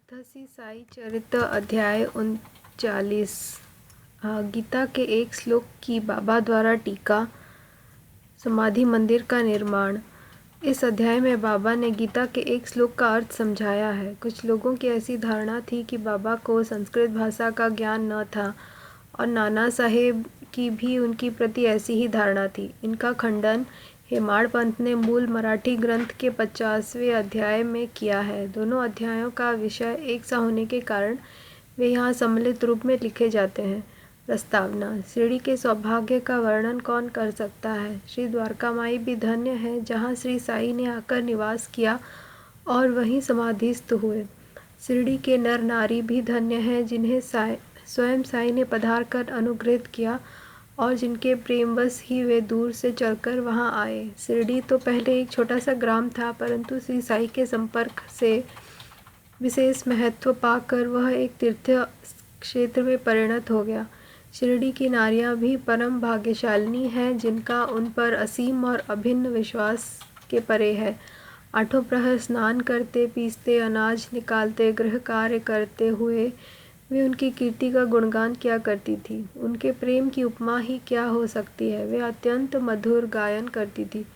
सप्तऋषि साई चरित अध्याय 39। गीता के एक श्लोक की बाबा द्वारा टीका। समाधि मंदिर का निर्माण। इस अध्याय में बाबा ने गीता के एक श्लोक का अर्थ समझाया है। कुछ लोगों की ऐसी धारणा थी कि बाबा को संस्कृत भाषा का ज्ञान न था और नाना साहेब की भी उनकी प्रति ऐसी ही धारणा थी। इनका खंडन हेमाड़ पंत ने मूल मराठी ग्रंथ के 50वें अध्याय में किया है। दोनों अध्यायों का विषय एक सा होने के कारण वे यहाँ सम्मिलित रूप में लिखे जाते हैं। प्रस्तावना। शिरडी के सौभाग्य का वर्णन कौन कर सकता है। श्री द्वारकामाई भी धन्य है जहाँ श्री साई ने आकर निवास किया और वहीं समाधिस्थ हुए। शिरडी के नर नारी भी धन्य हैं जिन्हें स्वयं साई ने पधार कर अनुग्रहित किया और जिनके प्रेमवश ही वे दूर से चलकर वहां आए। शिरडी तो पहले एक छोटा सा ग्राम था, परंतु श्री साई के संपर्क से विशेष महत्व पाकर वह एक तीर्थ क्षेत्र में परिणत हो गया। शिरडी की नारियां भी परम भाग्यशालिनी हैं जिनका उन पर असीम और अभिन्न विश्वास के परे है। आठों प्रहर स्नान करते, पीसते, अनाज निकालते, गृह कार्य करते हुए वे उनकी कीर्ति का गुणगान किया करती थी। उनके प्रेम की उपमा ही क्या हो सकती है। वे अत्यंत मधुर गायन करती थी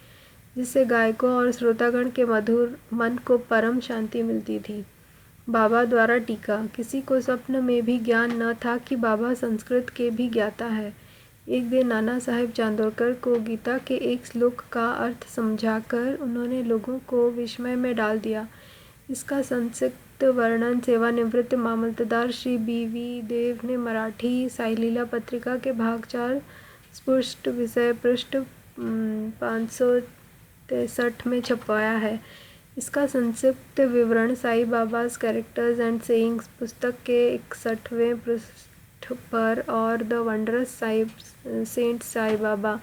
जिससे गायकों और श्रोतागण के मधुर मन को परम शांति मिलती थी। बाबा द्वारा टीका। किसी को स्वप्न में भी ज्ञान न था कि बाबा संस्कृत के भी ज्ञाता है। एक दिन नाना साहेब चांदोरकर को गीता के एक श्लोक का अर्थ समझाकर उन्होंने लोगों को विस्मय में डाल दिया। इसका संक्षिप्त वर्णन सेवानिवृत्त मामलतदार श्री बी.वी. देव ने मराठी साईलीला पत्रिका के भाग 4 स्पष्ट विषय पृष्ठ 563 में छपवाया है। इसका संक्षिप्त विवरण साई बाबाज कैरेक्टर्स एंड सेइंग्स पुस्तक के 61वें पृष्ठ पर और the wondrous Saint Sai Baba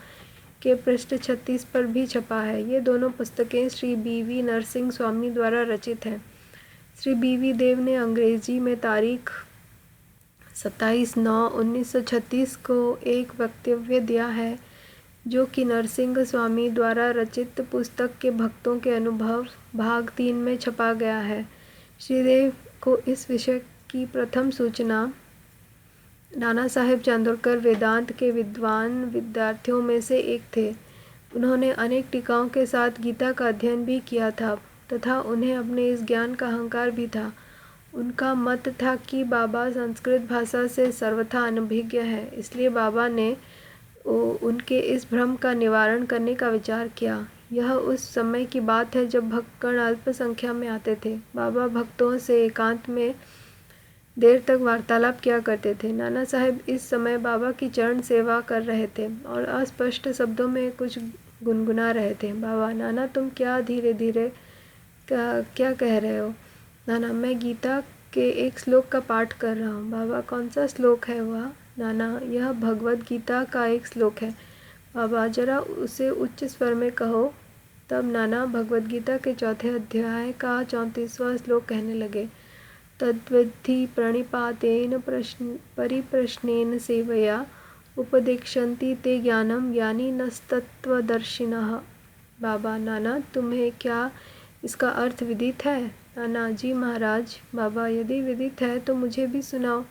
के पृष्ठ 36 पर भी छपा है। ये दोनों पुस्तकें श्री बी.वी. नरसिंह स्वामी द्वारा रचित हैं। श्री बी.वी. देव ने अंग्रेजी में तारीख 27/9/1936 को एक वक्तव्य दिया है जो कि नरसिंह स्वामी द्वारा रचित पुस्तक के भक्तों के अनुभव भाग 3 में छपा गया है। श्रीदेव को इस विषय की प्रथम सूचना नाना साहेब चांदोरकर वेदांत के विद्वान विद्यार्थियों में से एक थे। उन्होंने अनेक टीकाओं के साथ गीता का अध्ययन भी किया था तथा उन्हें अपने इस ज्ञान का अहंकार भी था। उनका मत था कि बाबा संस्कृत भाषा से सर्वथा अनभिज्ञ है, इसलिए बाबा ने उनके इस भ्रम का निवारण करने का विचार किया। यह उस समय की बात है जब भक्तगण अल्प संख्या में आते थे। बाबा भक्तों से एकांत में देर तक वार्तालाप किया करते थे। नाना साहेब इस समय बाबा की चरण सेवा कर रहे थे और अस्पष्ट शब्दों में कुछ गुनगुना रहे थे। बाबा, नाना तुम क्या धीरे धीरे क्या कह रहे हो। नाना, मैं गीता के एक श्लोक का पाठ कर रहा हूँ। बाबा, कौन सा श्लोक है वह। नाना, यह भगवद गीता का एक श्लोक है। बाबा, जरा उसे उच्च स्वर में कहो। तब नाना भगवद गीता के 4थे अध्याय का 34वां श्लोक कहने लगे। तद्विद्धि प्रणिपातेन परिप्रश्नेन सेवया उपदेक्षन्ति ते ज्ञानम ज्ञानिनस्तत्त्वदर्शिनः। बाबा, नाना तुम्हें क्या इसका अर्थ विदित है। नाना जी महाराज। बाबा, यदि विदित है तो मुझे भी सुनाओ।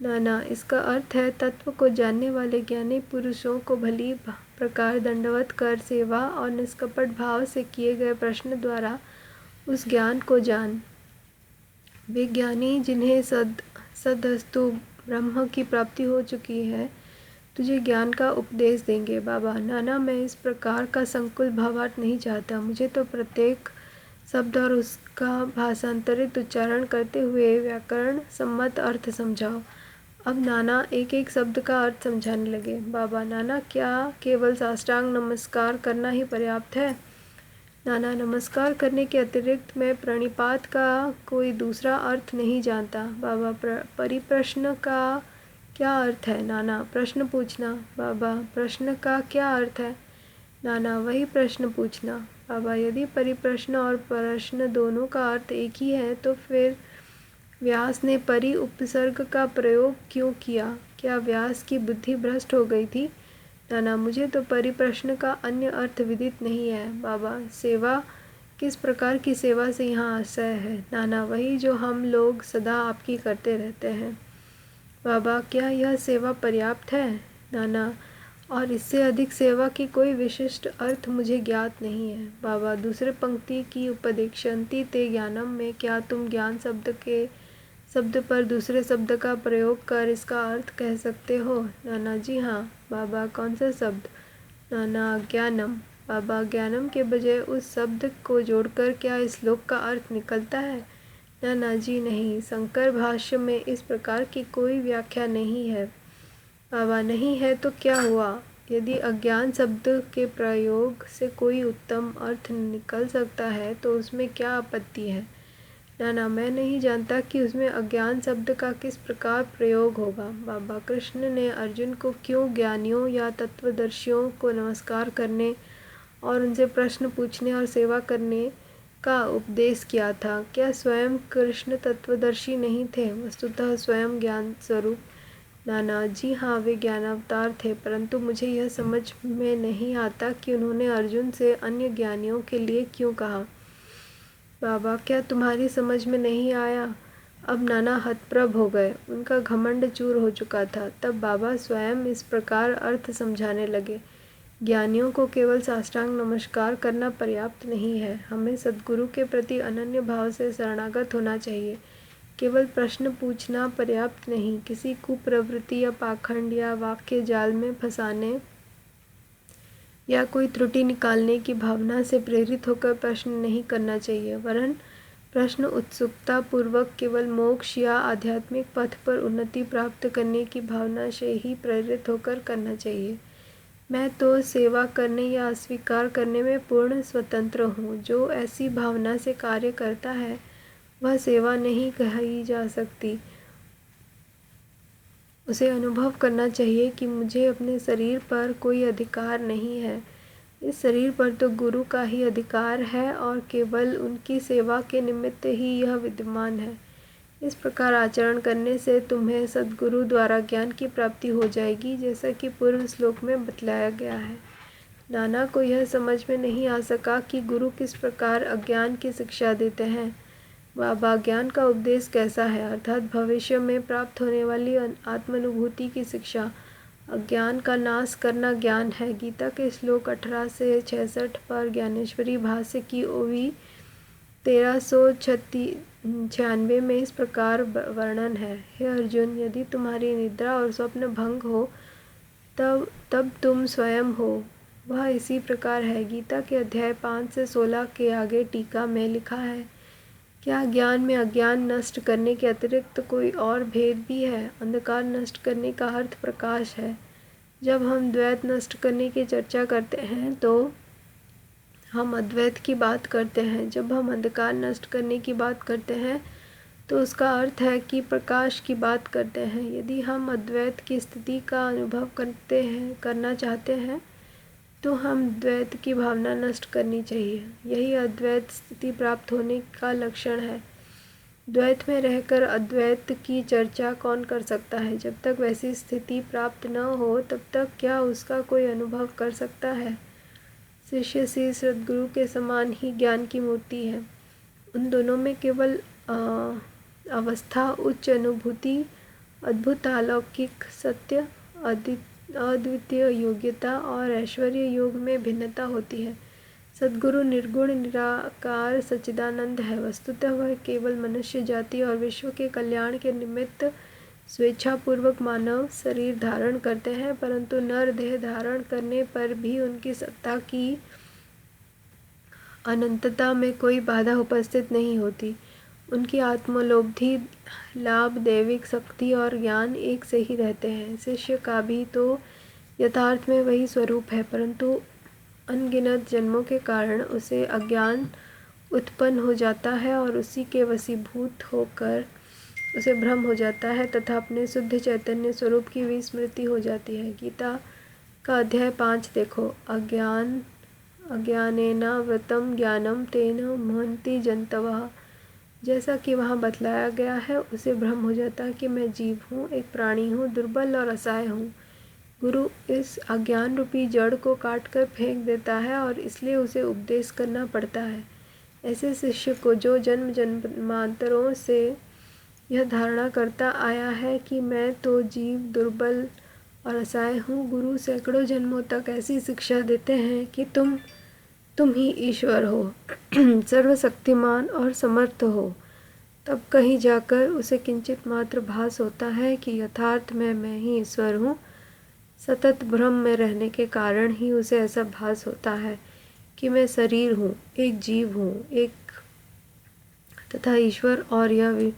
नाना, इसका अर्थ है तत्व को जानने वाले ज्ञानी पुरुषों को भली प्रकार दंडवत कर सेवा और निष्कपट भाव से किए गए प्रश्न द्वारा उस ज्ञान को जान। वे ज्ञानी जिन्हें सदस्तु ब्रह्म की प्राप्ति हो चुकी है तुझे ज्ञान का उपदेश देंगे। बाबा, नाना मैं इस प्रकार का संकुल भावार्थ नहीं चाहता। मुझे तो प्रत्येक शब्द और उसका भाषांतरित उच्चारण करते हुए व्याकरण सम्मत अर्थ समझाओ। अब नाना एक एक शब्द का अर्थ समझाने लगे। बाबा, नाना क्या केवल साष्टांग नमस्कार करना ही पर्याप्त है। नाना, नमस्कार करने के अतिरिक्त मैं प्रणिपात का कोई दूसरा अर्थ नहीं जानता। बाबा, परिप्रश्न का क्या अर्थ है। नाना, प्रश्न पूछना। बाबा, प्रश्न का क्या अर्थ है। नाना, वही प्रश्न पूछना। बाबा, यदि परिप्रश्न और प्रश्न दोनों का अर्थ एक ही है तो फिर व्यास ने परि उपसर्ग का प्रयोग क्यों किया। क्या व्यास की बुद्धि भ्रष्ट हो गई थी। नाना, मुझे तो परिप्रश्न का अन्य अर्थ विदित नहीं है। बाबा, सेवा किस प्रकार की सेवा से यहाँ आश्रय है? नाना, वही जो हम लोग सदा आपकी करते रहते हैं। बाबा, क्या यह सेवा पर्याप्त है? नाना, और इससे अधिक सेवा की कोई विशिष्ट अर्थ मुझे ज्ञात नहीं है। बाबा, दूसरे पंक्ति की उपदेक्षन्ति ते ज्ञानम में क्या तुम ज्ञान शब्द पर दूसरे शब्द का प्रयोग कर इसका अर्थ कह सकते हो? नाना जी हाँ। बाबा, कौन सा शब्द? नाना, ज्ञानम। बाबा, ज्ञानम के बजाय उस शब्द को जोड़कर क्या इस श्लोक का अर्थ निकलता है? नाना जी नहीं, शंकर भाष्य में इस प्रकार की कोई व्याख्या नहीं है। बाबा, नहीं है तो क्या हुआ? यदि अज्ञान शब्द के प्रयोग से कोई उत्तम अर्थ निकल सकता है तो उसमें क्या आपत्ति है? नाना, मैं नहीं जानता कि उसमें अज्ञान शब्द का किस प्रकार प्रयोग होगा। बाबा, कृष्ण ने अर्जुन को क्यों ज्ञानियों या तत्वदर्शियों को नमस्कार करने और उनसे प्रश्न पूछने और सेवा करने का उपदेश किया था? क्या स्वयं कृष्ण तत्वदर्शी नहीं थे, वस्तुतः स्वयं ज्ञान स्वरूप? नाना जी हाँ, वे ज्ञानावतार थे, परंतु मुझे यह समझ में नहीं आता कि उन्होंने अर्जुन से अन्य ज्ञानियों के लिए क्यों कहा। बाबा, क्या तुम्हारी समझ में नहीं आया? अब नाना हतप्रभ हो गए, उनका घमंड चूर हो चुका था। तब बाबा स्वयं इस प्रकार अर्थ समझाने लगे। ज्ञानियों को केवल साष्टांग नमस्कार करना पर्याप्त नहीं है, हमें सद्गुरु के प्रति अनन्य भाव से शरणागत होना चाहिए। केवल प्रश्न पूछना पर्याप्त नहीं, किसी कुप्रवृत्ति या पाखंड या वाक्य जाल में फंसाने या कोई त्रुटि निकालने की भावना से प्रेरित होकर प्रश्न नहीं करना चाहिए, वरन प्रश्न उत्सुकता पूर्वक केवल मोक्ष या आध्यात्मिक पथ पर उन्नति प्राप्त करने की भावना से ही प्रेरित होकर करना चाहिए। मैं तो सेवा करने या अस्वीकार करने में पूर्ण स्वतंत्र हूँ। जो ऐसी भावना से कार्य करता है वह सेवा नहीं कही जा सकती। उसे अनुभव करना चाहिए कि मुझे अपने शरीर पर कोई अधिकार नहीं है। इस शरीर पर तो गुरु का ही अधिकार है और केवल उनकी सेवा के निमित्त ही यह विद्यमान है। इस प्रकार आचरण करने से तुम्हें सद्गुरु द्वारा ज्ञान की प्राप्ति हो जाएगी, जैसा कि पूर्व श्लोक में बतलाया गया है। नाना को यह समझ में नहीं आ सका कि गुरु किस प्रकार अज्ञान की शिक्षा देते हैं। बाबा, ज्ञान का उपदेश कैसा है, अर्थात भविष्य में प्राप्त होने वाली आत्मानुभूति की शिक्षा। अज्ञान का नाश करना ज्ञान है। गीता के श्लोक 18 से 66 पर ज्ञानेश्वरी भाष्य की ओवी 1396 में इस प्रकार वर्णन है। हे अर्जुन, यदि तुम्हारी निद्रा और स्वप्न भंग हो तब तुम स्वयं हो। वह इसी प्रकार है। गीता के अध्याय 5 से 16 के आगे टीका में लिखा है, क्या ज्ञान में अज्ञान नष्ट करने के अतिरिक्त कोई और भेद भी है? अंधकार नष्ट करने का अर्थ प्रकाश है। जब हम द्वैत नष्ट करने की चर्चा करते हैं तो हम अद्वैत की बात करते हैं। जब हम अंधकार नष्ट करने की बात करते हैं तो उसका अर्थ है कि प्रकाश की बात करते हैं। यदि हम अद्वैत की स्थिति का अनुभव करना चाहते हैं तो हम द्वैत की भावना नष्ट करनी चाहिए। यही अद्वैत स्थिति प्राप्त होने का लक्षण है। द्वैत में रहकर अद्वैत की चर्चा कौन कर सकता है? जब तक वैसी स्थिति प्राप्त न हो तब तक क्या उसका कोई अनुभव कर सकता है? शिष्य श्री सद्गुरु के समान ही ज्ञान की मूर्ति है। उन दोनों में केवल अवस्था, उच्च अनुभूति, अद्भुत अलौकिक सत्य, अद्वितीय योग्यता और ऐश्वर्य योग में भिन्नता होती है। सद्गुरु निर्गुण निराकार सच्चिदानंद है। वस्तुतः वह केवल मनुष्य जाति और विश्व के कल्याण के निमित्त स्वेच्छापूर्वक मानव शरीर धारण करते हैं, परंतु नर देह धारण करने पर भी उनकी सत्ता की अनंतता में कोई बाधा उपस्थित नहीं होती। उनकी आत्मोपलब्धि, लाभ, दैविक शक्ति और ज्ञान एक से ही रहते हैं। शिष्य का भी तो यथार्थ में वही स्वरूप है, परंतु अनगिनत जन्मों के कारण उसे अज्ञान उत्पन्न हो जाता है और उसी के वशीभूत होकर उसे भ्रम हो जाता है तथा अपने शुद्ध चैतन्य स्वरूप की विस्मृति हो जाती है। गीता का अध्याय 5 देखो। अज्ञानेनावृतं ज्ञानं तेन मुह्यन्ति जन्तवः। जैसा कि वहाँ बतलाया गया है, उसे भ्रम हो जाता है कि मैं जीव हूँ, एक प्राणी हूँ, दुर्बल और असहाय हूँ। गुरु इस अज्ञान रूपी जड़ को काट कर फेंक देता है और इसलिए उसे उपदेश करना पड़ता है। ऐसे शिष्य को जो जन्म जन्मांतरों से यह धारणा करता आया है कि मैं तो जीव दुर्बल और असहाय हूँ, गुरु सैकड़ों जन्मों तक ऐसी शिक्षा देते हैं कि तुम ही ईश्वर हो, सर्वशक्तिमान और समर्थ हो। तब कहीं जाकर उसे किंचित मात्र भास होता है कि यथार्थ में मैं ही ईश्वर हूँ। सतत भ्रम में रहने के कारण ही उसे ऐसा भास होता है कि मैं शरीर हूँ, एक जीव हूँ, एक तथा ईश्वर और यह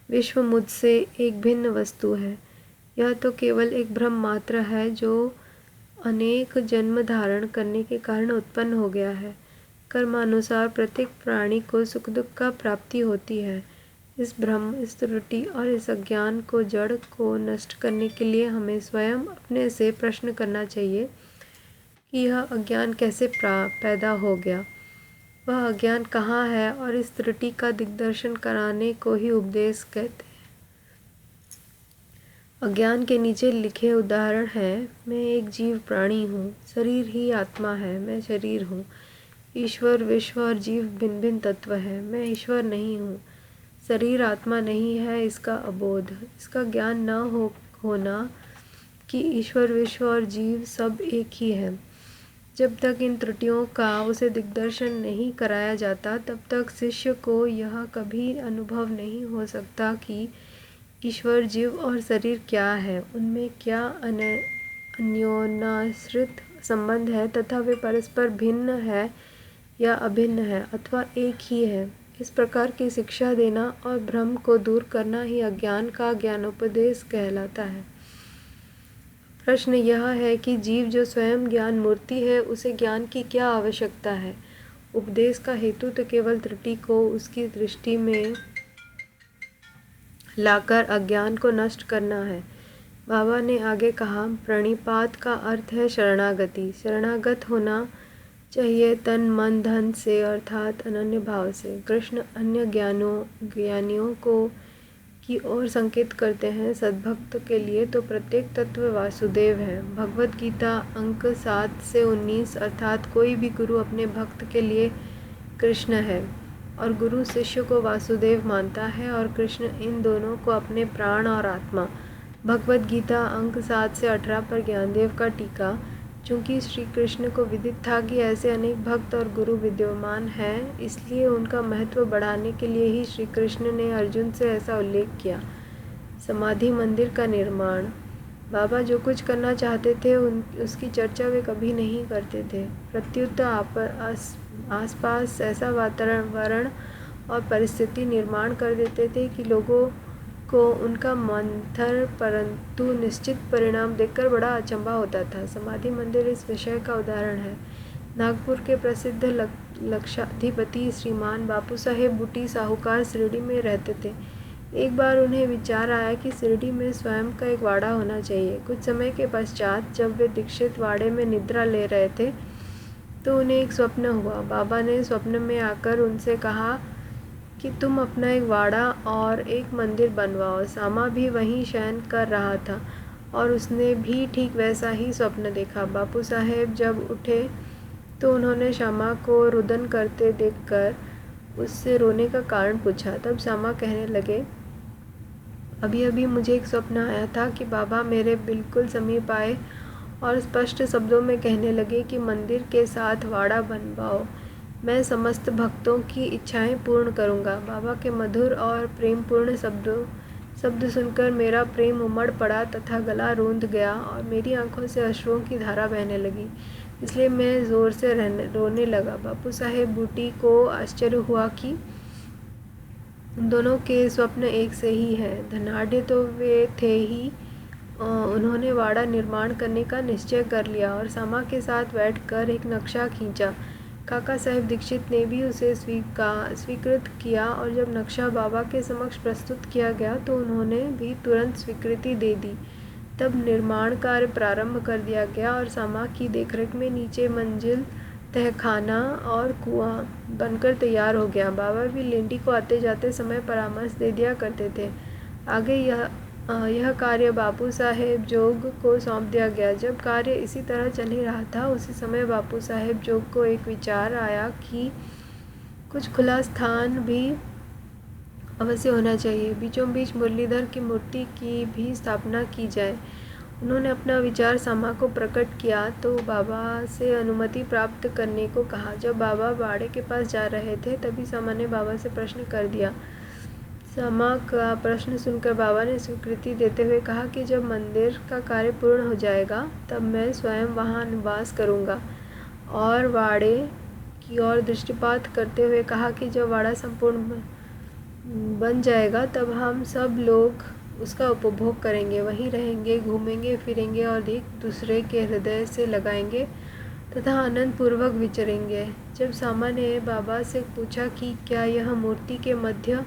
विश्व मुझसे एक भिन्न वस्तु है। यह तो केवल एक भ्रम मात्र है जो अनेक जन्म धारण करने के कारण उत्पन्न हो गया है। कर्मानुसार प्रत्येक प्राणी को सुख दुख का प्राप्ति होती है। इस भ्रम, इस त्रुटि और इस अज्ञान को जड़ को नष्ट करने के लिए हमें स्वयं अपने से प्रश्न करना चाहिए कि यह अज्ञान कैसे पैदा हो गया, वह अज्ञान कहाँ है, और इस त्रुटि का दिग्दर्शन कराने को ही उपदेश कहते हैं। अज्ञान के नीचे लिखे उदाहरण हैं: मैं एक जीव प्राणी हूँ, शरीर ही आत्मा है, मैं शरीर हूँ। ईश्वर, विश्व और जीव भिन्न भिन्न तत्व है, मैं ईश्वर नहीं हूँ। शरीर आत्मा नहीं है, इसका अबोध, इसका ज्ञान न होना कि ईश्वर, विश्व और जीव सब एक ही है। जब तक इन त्रुटियों का उसे दिग्दर्शन नहीं कराया जाता, तब तक शिष्य को यह कभी अनुभव नहीं हो सकता कि ईश्वर, जीव और शरीर क्या है, उनमें क्या अन्योन्याश्रित संबंध है तथा वे परस्पर भिन्न है या अभिन्न है अथवा एक ही है। इस प्रकार की शिक्षा देना और भ्रम को दूर करना ही अज्ञान का ज्ञानोपदेश कहलाता है। प्रश्न यह है कि जीव जो स्वयं ज्ञान मूर्ति है, उसे ज्ञान की क्या आवश्यकता है? उपदेश का हेतु तो केवल त्रुटि को उसकी दृष्टि में लाकर अज्ञान को नष्ट करना है। बाबा ने आगे कहा, प्रणिपात का अर्थ है शरणागति। शरणागत होना चाहिए तन मन धन से, अर्थात अनन्य भाव से। कृष्ण अन्य ज्ञानियों को की ओर संकेत करते हैं। सद्भक्त के लिए तो प्रत्येक तत्व वासुदेव है। भगवत गीता अंक 7 से 19, अर्थात कोई भी गुरु अपने भक्त के लिए कृष्ण है और गुरु शिष्य को वासुदेव मानता है, और कृष्ण इन दोनों को अपने प्राण और आत्मा। भगवत गीता अंक 7 से 18 पर ज्ञानदेव का टीका। चूँकि श्री कृष्ण को विदित था कि ऐसे अनेक भक्त और गुरु विद्यमान हैं, इसलिए उनका महत्व बढ़ाने के लिए ही श्री कृष्ण ने अर्जुन से ऐसा उल्लेख किया। समाधि मंदिर का निर्माण। बाबा जो कुछ करना चाहते थे उसकी चर्चा वे कभी नहीं करते थे। प्रत्युत आसपास ऐसा वातावरण और परिस्थिति निर्माण कर देते थे कि लोगों को उनका मंथर परंतु निश्चित परिणाम देखकर बड़ा अचंभा होता था। समाधि मंदिर इस विषय का उदाहरण है। नागपुर के प्रसिद्ध लक्षाधिपति श्रीमान बापू साहेब बूटी साहूकार शिरडी में रहते थे। एक बार उन्हें विचार आया कि शिरडी में स्वयं का एक वाड़ा होना चाहिए। कुछ समय के पश्चात जब वे दीक्षित वाड़े में निद्रा ले रहे थे तो उन्हें एक स्वप्न हुआ। बाबा ने स्वप्न में आकर उनसे कहा कि तुम अपना एक वाड़ा और एक मंदिर बनवाओ। सामा भी वहीं शयन कर रहा था और उसने भी ठीक वैसा ही स्वप्न देखा। बापू साहेब जब उठे तो उन्होंने श्यामा को रुदन करते देखकर उससे रोने का कारण पूछा। तब श्यामा कहने लगे, अभी अभी मुझे एक स्वप्न आया था कि बाबा मेरे बिल्कुल समीप आए और स्पष्ट शब्दों में कहने लगे कि मंदिर के साथ वाड़ा बनवाओ, मैं समस्त भक्तों की इच्छाएं पूर्ण करूंगा। बाबा के मधुर और प्रेमपूर्ण शब्द सुनकर मेरा प्रेम उमड़ पड़ा तथा गला रूंध गया और मेरी आंखों से अश्रुओं की धारा बहने लगी। इसलिए मैं ज़ोर से रोने लगा। बापू साहेब बूटी को आश्चर्य हुआ कि उन दोनों के स्वप्न एक से ही हैं। धनाढ़ तो वे थे ही। उन्होंने वाड़ा निर्माण करने का निश्चय कर लिया और सामा के साथ बैठकर एक नक्शा खींचा। काका साहेब दीक्षित ने भी उसे स्वीकृत किया और जब नक्शा बाबा के समक्ष प्रस्तुत किया गया तो उन्होंने भी तुरंत स्वीकृति दे दी। तब निर्माण कार्य प्रारंभ कर दिया गया और सामा की देखरेख में नीचे मंजिल, तहखाना और कुआं बनकर तैयार हो गया। बाबा भी लेंडी को आते जाते समय परामर्श दे दिया करते थे। आगे यह कार्य बापू साहेब जोग को सौंप दिया गया। जब कार्य इसी तरह चल ही रहा था, उसी समय बापू साहेब जोग को एक विचार आया कि कुछ खुला स्थान भी अवश्य होना चाहिए। बीचों बीच मुरलीधर की मूर्ति की भी स्थापना की जाए। उन्होंने अपना विचार सामा को प्रकट किया तो बाबा से अनुमति प्राप्त करने को कहा। जब बाबा बाड़े के पास जा रहे थे तभी सामा ने बाबा से प्रश्न कर दिया। सामा का प्रश्न सुनकर बाबा ने स्वीकृति देते हुए कहा कि जब मंदिर का कार्य पूर्ण हो जाएगा तब मैं स्वयं वहां निवास करूंगा, और वाड़े की ओर दृष्टिपात करते हुए कहा कि जब वाड़ा संपूर्ण बन जाएगा तब हम सब लोग उसका उपभोग करेंगे, वहीं रहेंगे, घूमेंगे फिरेंगे और एक दूसरे के हृदय से लगाएंगे तथा आनंद पूर्वक विचरेंगे। जब सामा ने बाबा से पूछा कि क्या यह मूर्ति के मध्य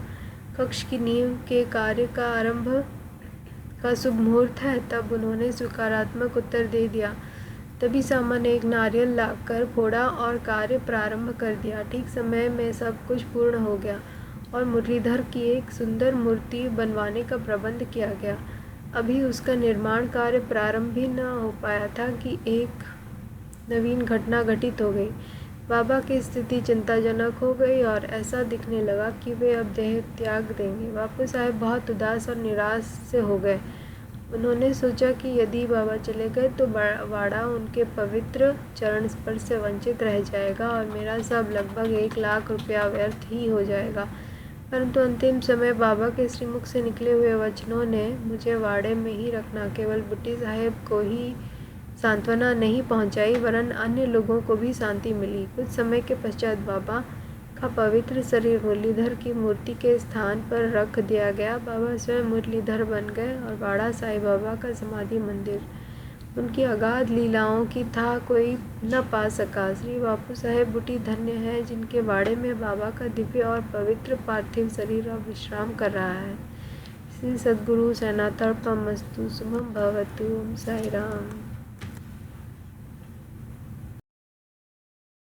कक्ष की नींव के कार्य का आरंभ का शुभ मुहूर्त है, तब उन्होंने स्वीकारात्मक उत्तर दे दिया। तभी सामा ने एक नारियल लाकर फोड़ा और कार्य प्रारंभ कर दिया। ठीक समय में सब कुछ पूर्ण हो गया और मुरलीधर की एक सुंदर मूर्ति बनवाने का प्रबंध किया गया। अभी उसका निर्माण कार्य प्रारंभ भी न हो पाया था कि एक नवीन घटना घटित हो गई। बाबा की स्थिति चिंताजनक हो गई और ऐसा दिखने लगा कि वे अब देह त्याग देंगे। बापू साहब बहुत उदास और निराश से हो गए। उन्होंने सोचा कि यदि बाबा चले गए तो वाड़ा उनके पवित्र चरण स्पर्श से वंचित रह जाएगा और मेरा सब लगभग 1 लाख रुपया व्यर्थ ही हो जाएगा। परंतु अंतिम समय बाबा के श्रीमुख से निकले हुए वचनों ने मुझे वाड़े में ही रखना केवल बुट्टी साहेब को ही सांत्वना नहीं पहुंचाई वरन अन्य लोगों को भी शांति मिली। कुछ समय के पश्चात बाबा का पवित्र शरीर मुरलीधर की मूर्ति के स्थान पर रख दिया गया। बाबा स्वयं मुरलीधर बन गए और वाड़ा साईं बाबा का समाधि मंदिर उनकी अगाध लीलाओं की था कोई न पा सका। श्री बापू साहेब बुटी धन्य है जिनके वाड़े में बाबा का दिव्य और पवित्र पार्थिव शरीर अब विश्राम कर रहा है। श्री सद्गुरु सेनातर्पणमस्तु। शुभम भवतु। ओम साई राम।